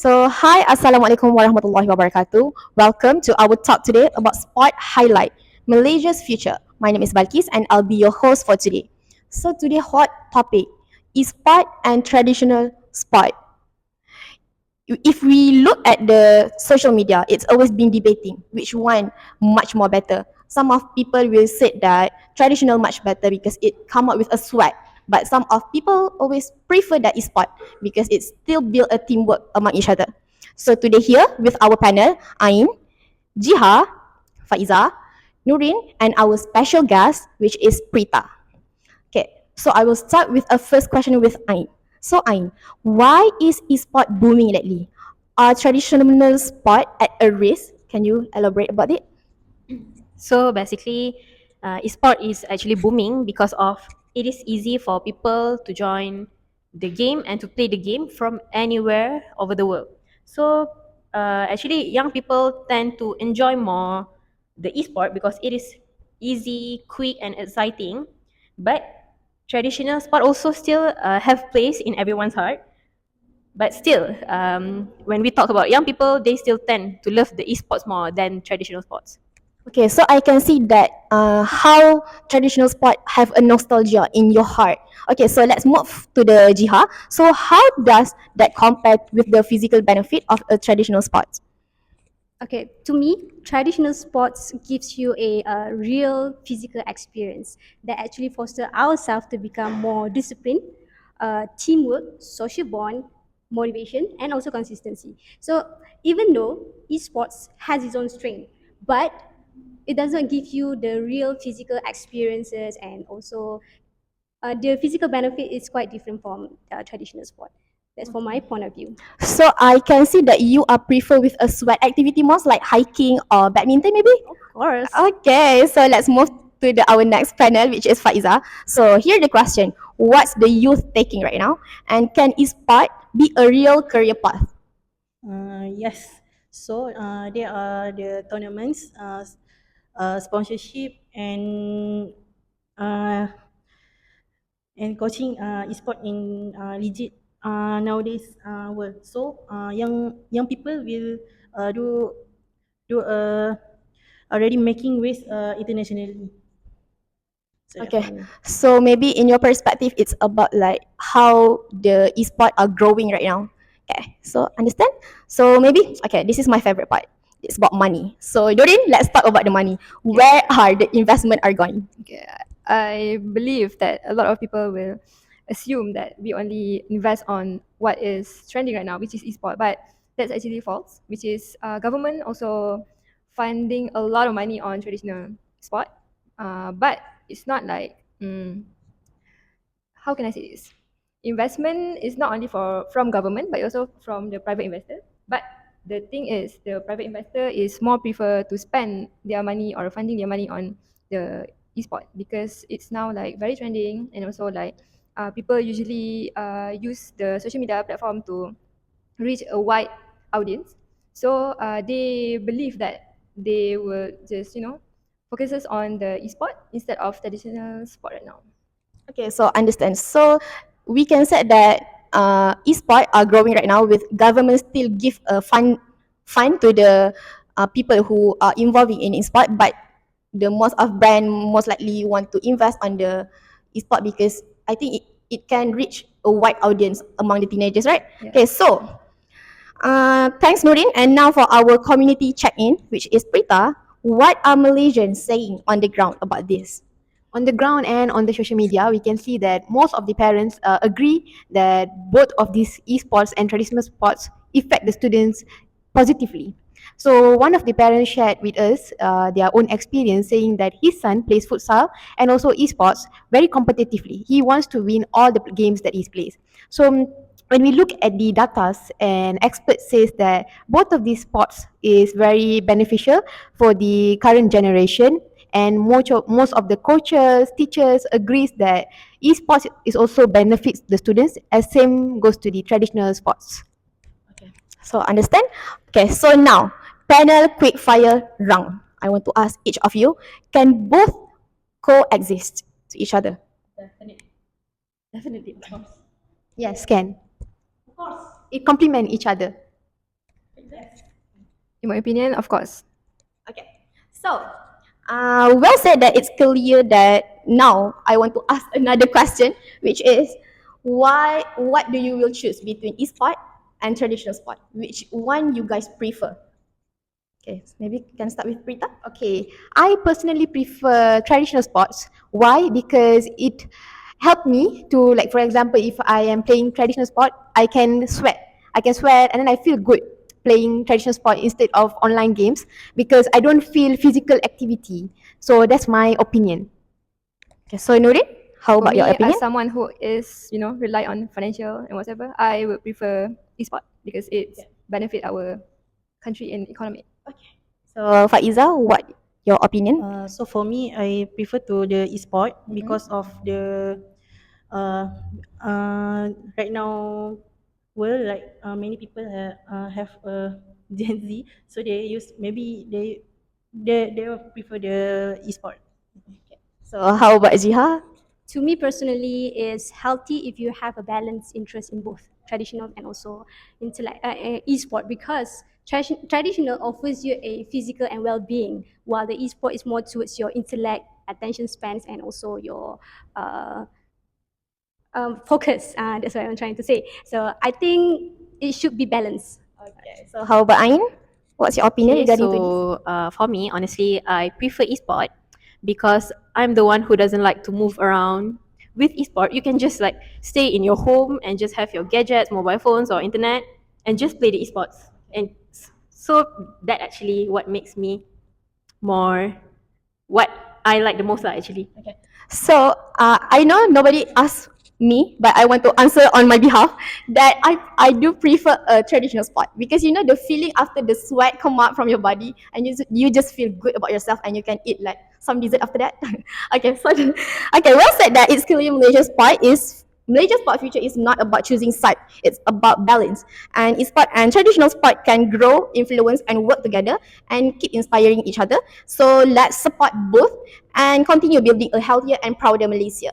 Hi, Assalamualaikum warahmatullahi wabarakatuh. Welcome to our talk today about Sport Highlight, Malaysia's Future. My name is Balkis and I'll be your host for today. Today hot topic is sport and traditional sport. If we look at the social media, it's always been debating which one much more better. Some of people will say that traditional much better because it come up with a sweat. But some of people always prefer that sport because it still build a teamwork among each other. So today here with our panel, Ain, Jiha, Faiza, Nurin, and our special guest, which is Prita. Okay, so I will start with a first question with Ain. So Ain, why is esport booming lately? Are traditional sport at a risk? Can you elaborate about it? So basically, esport is actually booming because of it is easy for people to join the game and to play the game from anywhere over the world. So actually, young people tend to enjoy more the esport because it is easy, quick, and exciting. But traditional sport also still have place in everyone's heart. But still, when we talk about young people, they still tend to love the esports more than traditional sports. Okay, so I can see that how traditional sport have a nostalgia in your heart. Okay, so let's move to the Jiha. So how does that compare with the physical benefit of a traditional sport? Okay, to me, traditional sports gives you a real physical experience that actually foster ourselves to become more disciplined, teamwork, social bond, motivation, and also consistency. So even though esports has its own strength, but it does not give you the real physical experiences, and also the physical benefit is quite different from traditional sport. That's from my point of view. So I can see that you are prefer with a sweat activity most like hiking or badminton maybe? Of course. Okay, so let's move to our next panel, which is Faiza. So here the question: what's the youth taking right now, and can e-sport be a real career path? Yes. So there are the tournaments, sponsorship, uh, and coaching esport in legit nowadays world. So young people will uh, do do already making waves internationally. So that Okay, for me. so maybe in your perspective, it's about like how the e-sport are growing right now. Okay, so understand? So maybe, okay, this is my favorite part. It's about money. So Doreen, let's talk about the money. Where are the investment are going? Okay, I believe that a lot of people will assume that we only invest on what is trending right now, which is esport, but that's actually false. Which is government also funding a lot of money on traditional sport, but it's not like how can I say this? Investment is not only from government but also from the private investor. But the thing is, the private investor is more prefer to spend their money or funding their money on the esport because it's now like very trending, and also like people usually use the social media platform to reach a wide audience. So they believe that they will just focuses on the esport instead of traditional sport right now. Okay, so understand. So we can say that e-sport are growing right now with government still give a fund to the people who are involving in e-sport, but the most of brand most likely want to invest on the e-sport because I think it can reach a wide audience among the teenagers, right? Yeah. Okay, so thanks Nurin. And now for our community check-in, which is Prita. What are Malaysians saying on the ground about this? On the ground and on the social media, we can see that most of the parents agree that both of these esports and traditional sports affect the students positively. So one of the parents shared with us their own experience, saying that his son plays futsal and also esports very competitively. He wants to win all the games that he plays. So when we look at the data, and experts says that both of these sports is very beneficial for the current generation, and most of the coaches, teachers agrees that esports is also benefits the students as same goes to the traditional sports. So understand? Okay, so now panel quick fire round. I want to ask each of you, can both coexist to each other? Definitely, definitely, of course. Yes, can. Of course. It complement each other. In my opinion, of course. Okay. So, well said that it's clear that now I want to ask another question, which is what do you will choose between e-sport and traditional sport? Which one you guys prefer? Okay, so maybe we can start with Prita. Okay, I personally prefer traditional sports. Why? Because it helped me to, like, for example, if I am playing traditional sport, I can sweat. I can sweat and then I feel good playing traditional sport instead of online games because I don't feel physical activity. So that's my opinion. Okay, so Nurin, how For about your me, opinion? as someone who is, rely on financial and whatever, I would prefer e-sport because it's benefit our country and economy. So Faiza, what your opinion? So for me, I prefer to the e-sport because of the uh, right now world, like many people have a Gen Z, so they use, maybe they will prefer the e-sport. So how about Jiha? To me personally, it's healthy if you have a balanced interest in both traditional and also e-sport, because traditional offers you a physical and well-being, while the e-sport is more towards your intellect, attention spans, and also your uh, focus. That's what I'm trying to say. So I think it should be balanced. Okay, so how about Ain? What's your opinion Okay, regarding to this? so for me, honestly, I prefer esport because I'm the one who doesn't like to move around. With esport, you can just like stay in your home and just have your gadgets, mobile phones, or internet, and just play the esports. And so that actually what makes me more what I like the most lah actually. So I know nobody asked me, but I want to answer on my behalf that I do prefer a traditional sport because you know the feeling after the sweat come out from your body and you just feel good about yourself and you can eat like some dessert after that. Okay, so okay, well said that it's clearly Malaysia's sport future is not about choosing side. It's about balance. And sport and traditional sport can grow, influence, and work together and keep inspiring each other. So let's support both and continue building a healthier and prouder Malaysia.